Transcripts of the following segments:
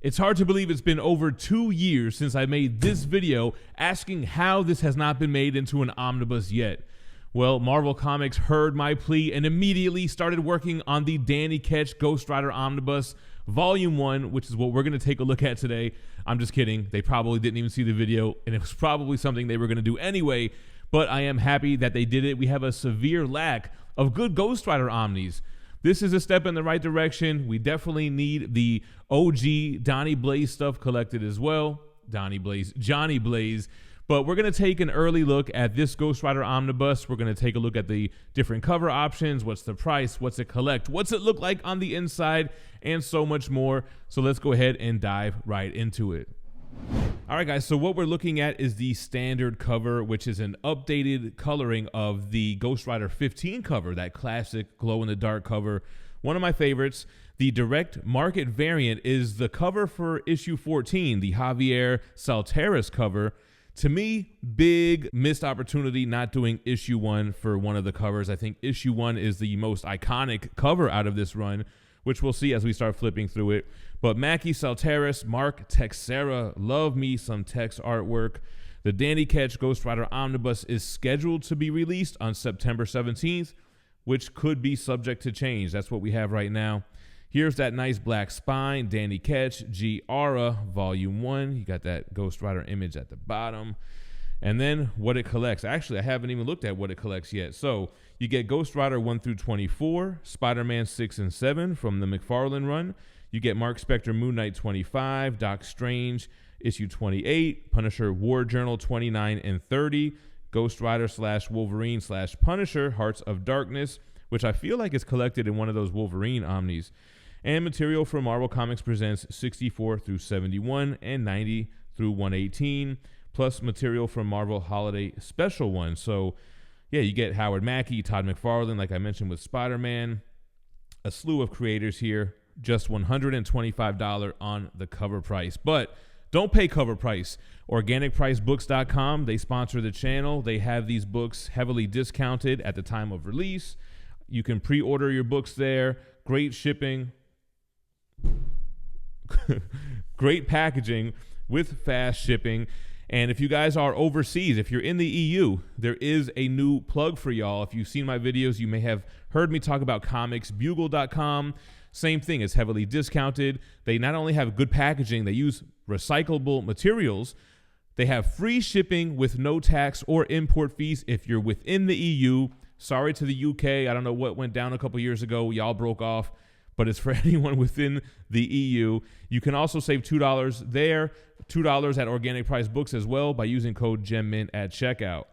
It's hard to believe it's been over 2 years since I made this video asking how this has not been made into an omnibus yet. Well, Marvel Comics heard my plea and immediately started working on the Danny Ketch Ghost Rider Omnibus Volume 1, which is what we're going to take a look at today. I'm just kidding. They probably didn't even see the video, and it was probably something they were going to do anyway, but I am happy that they did it. We have a severe lack of good Ghost Rider Omnis. This is a step in the right direction. We definitely need the OG Donnie Blaze stuff collected as well. Johnny Blaze. But we're going to take an early look at this Ghost Rider Omnibus. We're going to take a look at the different cover options. What's the price? What's it collect? What's it look like on the inside? And so much more. So let's go ahead and dive right into it. All right, guys, so what we're looking at is the standard cover, which is an updated coloring of the Ghost Rider 15 cover, that classic glow-in-the-dark cover, one of my favorites. The direct market variant is the cover for issue 14, the Javier Saltaris cover. To me, big missed opportunity not doing issue 1 for one of the covers. I think issue 1 is the most iconic cover out of this run, which we'll see as we start flipping through it. But Mackie Saltaris, Mark Texera, love me some Tex artwork. The Danny Ketch Ghost Rider Omnibus is scheduled to be released on September 17th, which could be subject to change. That's what we have right now. Here's that nice black spine, Danny Ketch, G Aura, Volume 1. You got that Ghost Rider image at the bottom. And then what it collects. Actually, I haven't even looked at what it collects yet. So you get Ghost Rider 1 through 24, Spider-Man 6 and 7 from the McFarlane run. You get Mark Spector Moon Knight 25, Doc Strange issue 28, Punisher War Journal 29 and 30, Ghost Rider / Wolverine / Punisher Hearts of Darkness, which I feel like is collected in one of those Wolverine omnis. And material from Marvel Comics Presents 64 through 71 and 90 through 118, plus material from Marvel Holiday Special 1. So, yeah, you get Howard Mackie, Todd McFarlane, like I mentioned with Spider-Man, a slew of creators here, just $125 on the cover price. But don't pay cover price. OrganicPriceBooks.com, they sponsor the channel. They have these books heavily discounted at the time of release. You can pre-order your books there. Great shipping. Great packaging with fast shipping. And if you guys are overseas, if you're in the EU, there is a new plug for y'all. If you've seen my videos, you may have heard me talk about comics. Bugle.com, same thing, is heavily discounted. They not only have good packaging, they use recyclable materials. They have free shipping with no tax or import fees if you're within the EU. Sorry to the UK. I don't know what went down a couple years ago. Y'all broke off. But it's for anyone within the EU. You can also save $2 there, $2 at Organic Price Books as well by using code GemMint at checkout.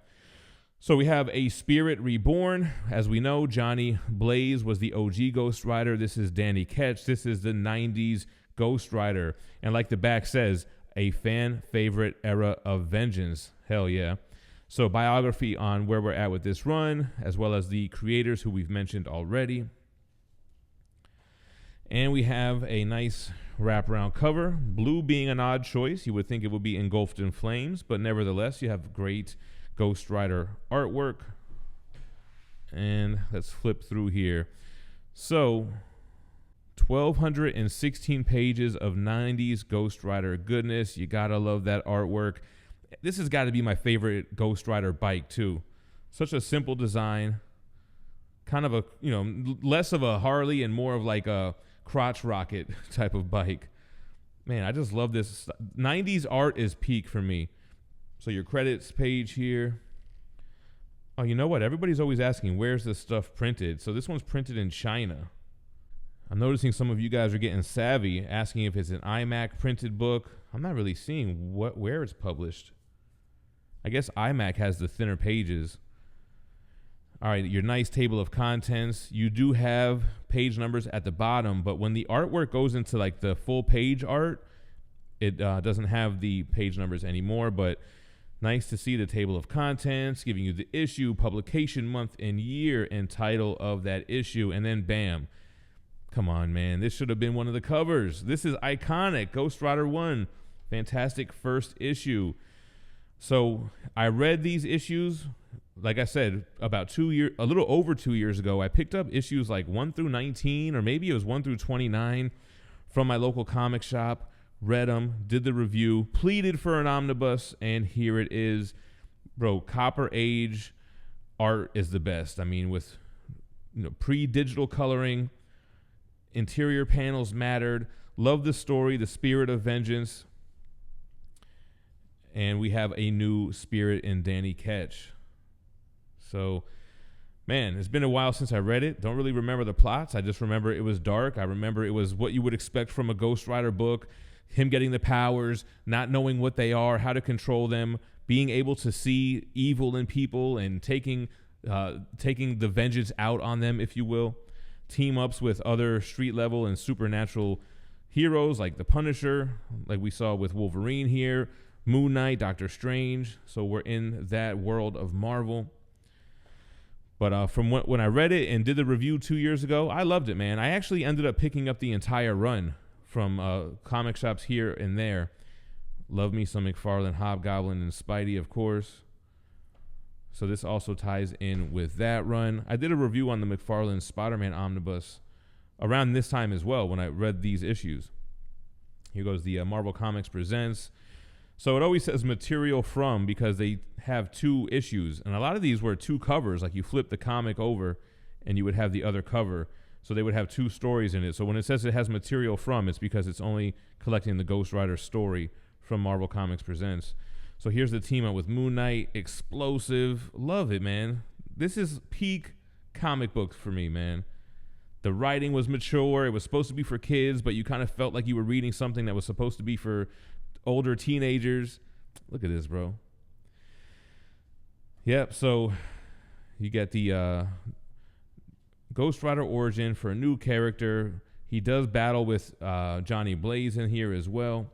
So we have a Spirit Reborn. As we know, Johnny Blaze was the OG Ghost Rider. This is Danny Ketch. This is the 90s Ghost Rider. And like the back says, a fan favorite era of vengeance. Hell yeah. So biography on where we're at with this run, as well as the creators who we've mentioned already. And we have a nice wraparound cover. Blue being an odd choice. You would think it would be engulfed in flames, but nevertheless, you have great Ghost Rider artwork. And let's flip through here. So, 1,216 pages of 90s Ghost Rider goodness. You gotta love that artwork. This has got to be my favorite Ghost Rider bike, too. Such a simple design. Kind of a, you know, less of a Harley and more of like a crotch rocket type of bike. Man, I just love this. 90s art is peak for me. So your credits page here. Oh, you know what? Everybody's always asking, where's this stuff printed? So this one's printed in China. I'm noticing some of you guys are getting savvy, asking if it's an iMac printed book. I'm not really seeing where it's published. I guess iMac has the thinner pages. All right, your nice table of contents. You do have page numbers at the bottom, but when the artwork goes into like the full page art, it doesn't have the page numbers anymore, but nice to see the table of contents, giving you the issue, publication month and year, and title of that issue, and then bam. Come on, man. This should have been one of the covers. This is iconic. Ghost Rider 1. Fantastic first issue. So I read these issues, like I said, about a little over 2 years ago. I picked up issues like 1 through 19, or maybe it was 1 through 29 from my local comic shop. read them, did the review, pleaded for an omnibus, and here it is. Bro, Copper Age art is the best. I mean, with pre-digital coloring, interior panels mattered. Love the story, the spirit of vengeance. And we have a new spirit in Danny Ketch. So, man, it's been a while since I read it. Don't really remember the plots. I just remember it was dark. I remember it was what you would expect from a Ghost Rider book. Him getting the powers, not knowing what they are, how to control them, being able to see evil in people and taking the vengeance out on them, if you will. Team ups with other street level and supernatural heroes like the Punisher, like we saw with Wolverine here, Moon Knight, Doctor Strange. So we're in that world of Marvel. But from when I read it and did the review 2 years ago, I loved it, man. I actually ended up picking up the entire run from comic shops here and there. Love me some McFarlane, Hobgoblin, and Spidey, of course. So this also ties in with that run. I did a review on the McFarlane Spider-Man Omnibus around this time as well when I read these issues. Here goes the Marvel Comics Presents. So it always says material from because they have 2 issues. And a lot of these were 2 covers. Like you flip the comic over and you would have the other cover. So they would have 2 stories in it. So when it says it has material from, it's because it's only collecting the Ghost Rider story from Marvel Comics Presents. So here's the team up with Moon Knight, explosive. Love it, man. This is peak comic book for me, man. The writing was mature. It was supposed to be for kids, but you kind of felt like you were reading something that was supposed to be for older teenagers. Look at this, bro. Yep, so you get the Ghost Rider origin for a new character. He does battle with Johnny Blaze in here as well,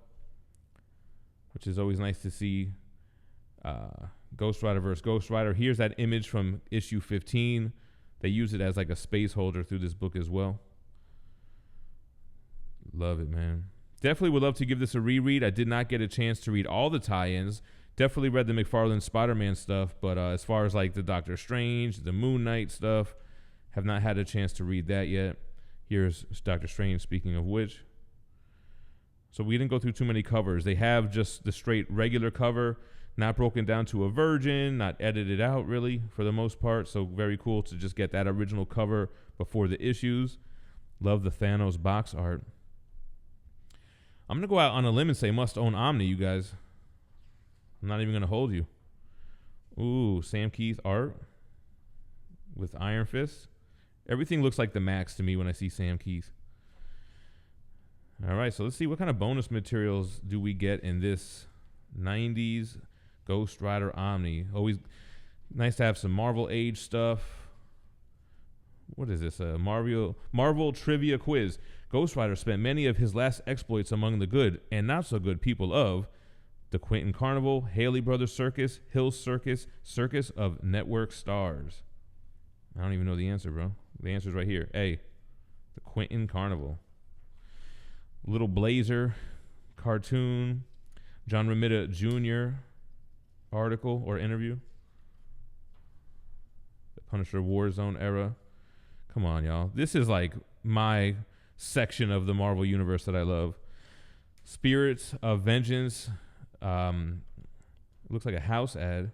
which is always nice to see. Ghost Rider versus Ghost Rider. Here's that image from issue 15. They use it as like a space holder through this book as well. Love it, man. Definitely would love to give this a reread. I did not get a chance to read all the tie-ins. Definitely read the McFarlane Spider-Man stuff, but as far as like the Doctor Strange, the Moon Knight stuff, have not had a chance to read that yet. Here's Doctor Strange, speaking of which. So we didn't go through too many covers. They have just the straight regular cover, not broken down to a virgin, not edited out really for the most part. So very cool to just get that original cover before the issues. Love the Thanos box art. I'm going to go out on a limb and say must own Omni, you guys. I'm not even going to hold you. Ooh, Sam Keith art with Iron Fist. Everything looks like the Max to me when I see Sam Keith. All right, so let's see what kind of bonus materials do we get in this 90s Ghost Rider Omni. Always nice to have some Marvel Age stuff. What is this? A Marvel Trivia Quiz. Ghost Rider spent many of his last exploits among the good and not so good people of the Quentin Carnival, Haley Brothers Circus, Hill Circus, Circus of Network Stars. I don't even know the answer, bro. The answer's right here. A, the Quentin Carnival. Little Blazer cartoon. John Romita Jr. article or interview. The Punisher Warzone era. Come on, y'all. This is like my section of the Marvel Universe that I love. Spirits of Vengeance. Looks like a house ad.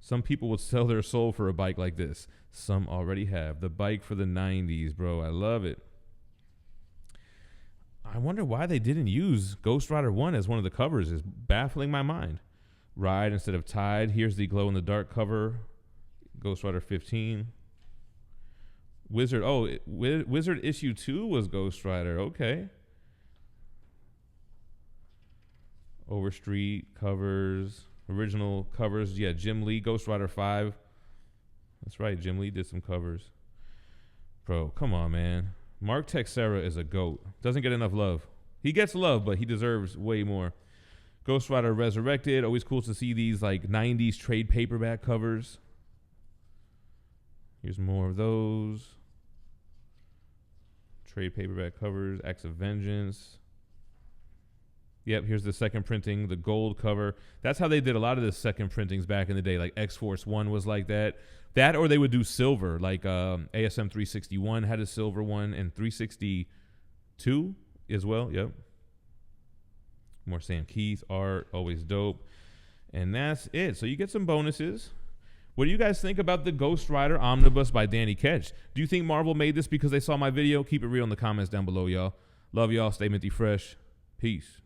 Some people would sell their soul for a bike like this. Some already have. The bike for the 90s, bro. I love it. I wonder why they didn't use Ghost Rider 1 as one of the covers. Is baffling my mind. Ride instead of Tide. Here's the glow-in-the-dark cover. Ghost Rider 15. Wizard. Oh, Wizard issue 2 was Ghost Rider. Okay. Overstreet covers. Original covers. Yeah, Jim Lee. Ghost Rider 5. That's right. Jim Lee did some covers. Bro, come on, man. Mark Texeira is a GOAT. Doesn't get enough love. He gets love, but he deserves way more. Ghost Rider Resurrected. Always cool to see these like 90s trade paperback covers. Here's more of those. Trade paperback covers. Acts of Vengeance. Yep, here's the second printing, the gold cover. That's how they did a lot of the second printings back in the day. Like X-Force 1 was like that. That or they would do silver. Like ASM 361 had a silver one and 362 as well. Yep. More Sam Keith art, always dope. And that's it. So you get some bonuses. What do you guys think about the Ghost Rider Omnibus by Danny Ketch? Do you think Marvel made this because they saw my video? Keep it real in the comments down below, y'all. Love y'all. Stay minty fresh. Peace.